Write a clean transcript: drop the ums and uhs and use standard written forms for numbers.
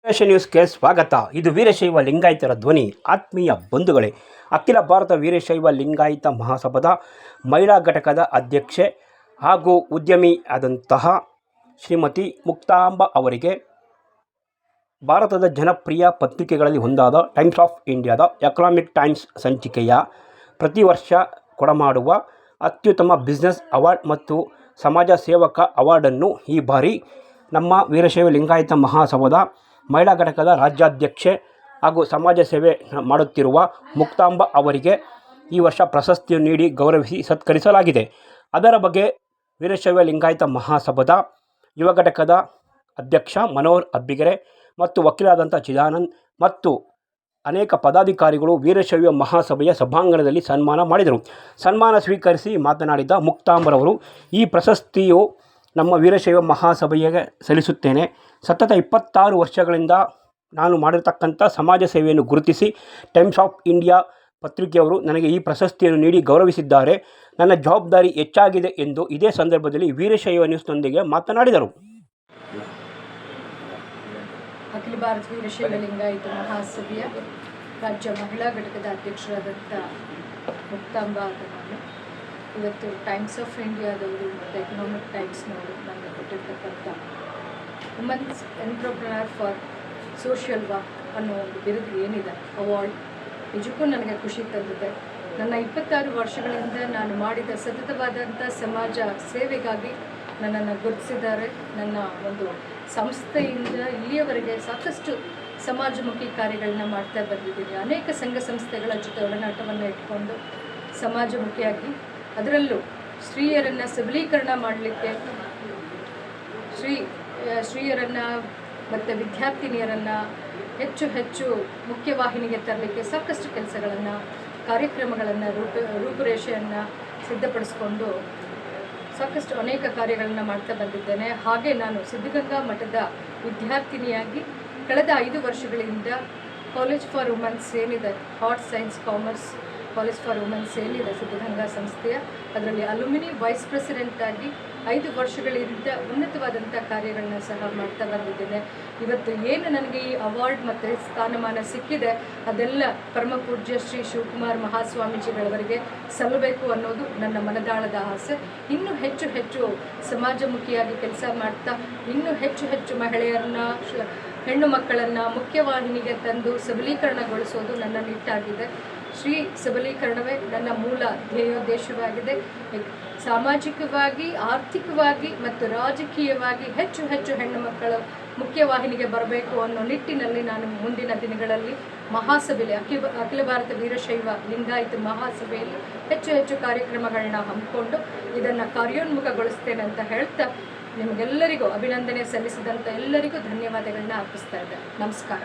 ವೀರಶೈವ ನ್ಯೂಸ್ಗೆ ಸ್ವಾಗತ. ಇದು ವೀರಶೈವ ಲಿಂಗಾಯತರ ಧ್ವನಿ. ಆತ್ಮೀಯ ಬಂಧುಗಳೇ, ಅಖಿಲ ಭಾರತ ವೀರಶೈವ ಲಿಂಗಾಯತ ಮಹಾಸಭಾದ ಮಹಿಳಾ ಘಟಕದ ಅಧ್ಯಕ್ಷೆ ಹಾಗೂ ಉದ್ಯಮಿ ಆದಂತಹ ಶ್ರೀಮತಿ ಮುಕ್ತಾಂಬ ಅವರಿಗೆ ಭಾರತದ ಜನಪ್ರಿಯ ಪತ್ರಿಕೆಗಳಲ್ಲಿ ಒಂದಾದ ಟೈಮ್ಸ್ ಆಫ್ ಇಂಡಿಯಾದ ಎಕನಾಮಿಕ್ ಟೈಮ್ಸ್ ಸಂಚಿಕೆಯ ಪ್ರತಿ ವರ್ಷ ಕೊಡಮಾಡುವ ಅತ್ಯುತ್ತಮ ಬಿಸ್ನೆಸ್ ಅವಾರ್ಡ್ ಮತ್ತು ಸಮಾಜ ಸೇವಕ ಅವಾರ್ಡನ್ನು ಈ ಬಾರಿ ನಮ್ಮ ವೀರಶೈವ ಲಿಂಗಾಯತ ಮಹಾಸಭಾದ ಮಹಿಳಾ ಘಟಕದ ರಾಜ್ಯಾಧ್ಯಕ್ಷೆ ಹಾಗೂ ಸಮಾಜ ಸೇವೆ ಮಾಡುತ್ತಿರುವ ಮುಕ್ತಾಂಬ ಅವರಿಗೆ ಈ ವರ್ಷ ಪ್ರಶಸ್ತಿಯನ್ನು ನೀಡಿ ಗೌರವಿಸಿ ಸತ್ಕರಿಸಲಾಗಿದೆ. ಅದರ ಬಗ್ಗೆ ವೀರಶೈವ ಲಿಂಗಾಯತ ಮಹಾಸಭಾದ ಯುವ ಘಟಕದ ಅಧ್ಯಕ್ಷ ಮನೋಹರ್ ಅಬ್ಬಿಗೆರೆ ಮತ್ತು ವಕೀಲರಾದಂಥ ಚಿದಾನಂದ್ ಮತ್ತು ಅನೇಕ ಪದಾಧಿಕಾರಿಗಳು ವೀರಶೈವ ಮಹಾಸಭೆಯ ಸಭಾಂಗಣದಲ್ಲಿ ಸನ್ಮಾನ ಮಾಡಿದರು. ಸನ್ಮಾನ ಸ್ವೀಕರಿಸಿ ಮಾತನಾಡಿದ ಮುಕ್ತಾಂಬರವರು, ಈ ಪ್ರಶಸ್ತಿಯು ನಮ್ಮ ವೀರಶೈವ ಮಹಾಸಭೆಗೆ ಸಲ್ಲಿಸುತ್ತೇನೆ. ಸತತ 26 ವರ್ಷಗಳಿಂದ ನಾನು ಮಾಡಿರ್ತಕ್ಕಂಥ ಸಮಾಜ ಸೇವೆಯನ್ನು ಗುರುತಿಸಿ ಟೈಮ್ಸ್ ಆಫ್ ಇಂಡಿಯಾ ಪತ್ರಿಕೆಯವರು ನನಗೆ ಈ ಪ್ರಶಸ್ತಿಯನ್ನು ನೀಡಿ ಗೌರವಿಸಿದ್ದಾರೆ. ನನ್ನ ಜವಾಬ್ದಾರಿ ಹೆಚ್ಚಾಗಿದೆ ಎಂದು ಇದೇ ಸಂದರ್ಭದಲ್ಲಿ ವೀರಶೈವ ನ್ಯೂಸ್ನೊಂದಿಗೆ ಮಾತನಾಡಿದರು. ಅಖಿಲ ಭಾರತ ವೀರಶೈವ ಲಿಂಗಾಯತ ಮಹಾಸಭೆಯ ರಾಜ್ಯ ಮಹಿಳಾ ಘಟಕದ ಅಧ್ಯಕ್ಷರಾದಂಥ ಮುಕ್ತಾಂಬ ನಾನು ಇವತ್ತು ಟೈಮ್ಸ್ ಆಫ್ ಇಂಡಿಯಾದವರು ಮತ್ತು ಎಕನಾಮಿಕ್ ಟೈಮ್ಸ್ನವರು ನನಗೆ ಕೊಟ್ಟಿರ್ತಕ್ಕಂಥ women's entrepreneur for social work ಅನ್ನೋ ಒಂದು ಬಿರುದು ಏನಿದೆ, ಅವಾರ್ಡ್, ನಿಜಕ್ಕೂ ನನಗೆ ಖುಷಿ ತಂದಿದೆ. ನನ್ನ 26 ವರ್ಷಗಳಿಂದ ನಾನು ಮಾಡಿದ ಸತತವಾದಂಥ ಸಮಾಜ ಸೇವೆಗಾಗಿ ನನ್ನನ್ನು ಗುರುತಿಸಿದ್ದಾರೆ. ನನ್ನ ಒಂದು ಸಂಸ್ಥೆಯಿಂದ ಇಲ್ಲಿಯವರೆಗೆ ಸಾಕಷ್ಟು ಸಮಾಜಮುಖಿ ಕಾರ್ಯಗಳನ್ನ ಮಾಡ್ತಾ ಬಂದಿದ್ದೀನಿ. ಅನೇಕ ಸಂಘ ಸಂಸ್ಥೆಗಳ ಜೊತೆ ಒಡನಾಟವನ್ನು ಇಟ್ಕೊಂಡು ಸಮಾಜಮುಖಿಯಾಗಿ, ಅದರಲ್ಲೂ ಸ್ತ್ರೀಯರನ್ನು ಸಬಲೀಕರಣ ಮಾಡಲಿಕ್ಕೆ, ಸ್ತ್ರೀಯರನ್ನು ಮತ್ತು ವಿದ್ಯಾರ್ಥಿನಿಯರನ್ನು ಹೆಚ್ಚು ಮುಖ್ಯವಾಹಿನಿಗೆ ತರಲಿಕ್ಕೆ ಸಾಕಷ್ಟು ಕೆಲಸಗಳನ್ನು, ಕಾರ್ಯಕ್ರಮಗಳನ್ನು, ರೂಪುರೇಷೆಯನ್ನು ಸಿದ್ಧಪಡಿಸ್ಕೊಂಡು ಸಾಕಷ್ಟು ಅನೇಕ ಕಾರ್ಯಗಳನ್ನು ಮಾಡ್ತಾ ಬಂದಿದ್ದೇನೆ. ಹಾಗೆ ನಾನು ಸಿದ್ಧಗಂಗಾ ಮಠದ ವಿದ್ಯಾರ್ಥಿನಿಯಾಗಿ ಕಳೆದ 5 ವರ್ಷಗಳಿಂದ ಕಾಲೇಜ್ ಫಾರ್ ವುಮೆನ್ಸ್ ಏನಿದೆ, arts science commerce college for women's ಏನಿದೆ ಸಿದ್ಧಗಂಗಾ ಸಂಸ್ಥೆಯ, ಅದರಲ್ಲಿ ಅಲ್ಯುಮಿನಿ ವೈಸ್ ಪ್ರೆಸಿಡೆಂಟ್ ಆಗಿ 5 ವರ್ಷಗಳಿಂದ ಉನ್ನತವಾದಂಥ ಕಾರ್ಯಗಳನ್ನ ಸಹ ಮಾಡ್ತಾ ಬಂದಿದ್ದೇನೆ. ಇವತ್ತು ಏನು ನನಗೆ ಈ ಅವಾರ್ಡ್ ಮತ್ತು ಸ್ಥಾನಮಾನ ಸಿಕ್ಕಿದೆ, ಅದೆಲ್ಲ ಪರಮ ಪೂಜ್ಯ ಶ್ರೀ ಶಿವಕುಮಾರ್ ಮಹಾಸ್ವಾಮೀಜಿಗಳವರಿಗೆ ಸಲ್ಲಬೇಕು ಅನ್ನೋದು ನನ್ನ ಮನದಾಳದ ಆಸೆ. ಇನ್ನೂ ಹೆಚ್ಚು ಸಮಾಜಮುಖಿಯಾಗಿ ಕೆಲಸ ಮಾಡ್ತಾ ಇನ್ನೂ ಹೆಚ್ಚು ಮಹಿಳೆಯರನ್ನ, ಹೆಣ್ಣು ಮಕ್ಕಳನ್ನು ಮುಖ್ಯವಾಹಿನಿಗೆ ತಂದು ಸಬಲೀಕರಣಗೊಳಿಸೋದು ನನ್ನ ನಿಟ್ಟಾಗಿದೆ. ಶ್ರೀ ಸಬಲೀಕರಣವೇ ನನ್ನ ಮೂಲ ಧ್ಯೇಯೋದ್ದೇಶವಾಗಿದೆ. ಸಾಮಾಜಿಕವಾಗಿ, ಆರ್ಥಿಕವಾಗಿ ಮತ್ತು ರಾಜಕೀಯವಾಗಿ ಹೆಚ್ಚು ಹೆಣ್ಣು ಮಕ್ಕಳು ಮುಖ್ಯವಾಹಿನಿಗೆ ಬರಬೇಕು ಅನ್ನೋ ನಿಟ್ಟಿನಲ್ಲಿ ನಾನು ಮುಂದಿನ ದಿನಗಳಲ್ಲಿ ಮಹಾಸಭೆಯಲ್ಲಿ ಅಖಿಲ ಭಾರತ ವೀರಶೈವ ಲಿಂಗಾಯತ ಮಹಾಸಭೆಯಲ್ಲಿ ಹೆಚ್ಚು ಕಾರ್ಯಕ್ರಮಗಳನ್ನ ಹಮ್ಮಿಕೊಂಡು ಇದನ್ನು ಕಾರ್ಯೋನ್ಮುಖಗೊಳಿಸ್ತೇನೆ ಅಂತ ಹೇಳ್ತಾ ನಿಮಗೆಲ್ಲರಿಗೂ ಅಭಿನಂದನೆ ಸಲ್ಲಿಸಿದಂಥ ಎಲ್ಲರಿಗೂ ಧನ್ಯವಾದಗಳನ್ನ ಅರ್ಪಿಸ್ತಾ ಇದ್ದೆ. ನಮಸ್ಕಾರ.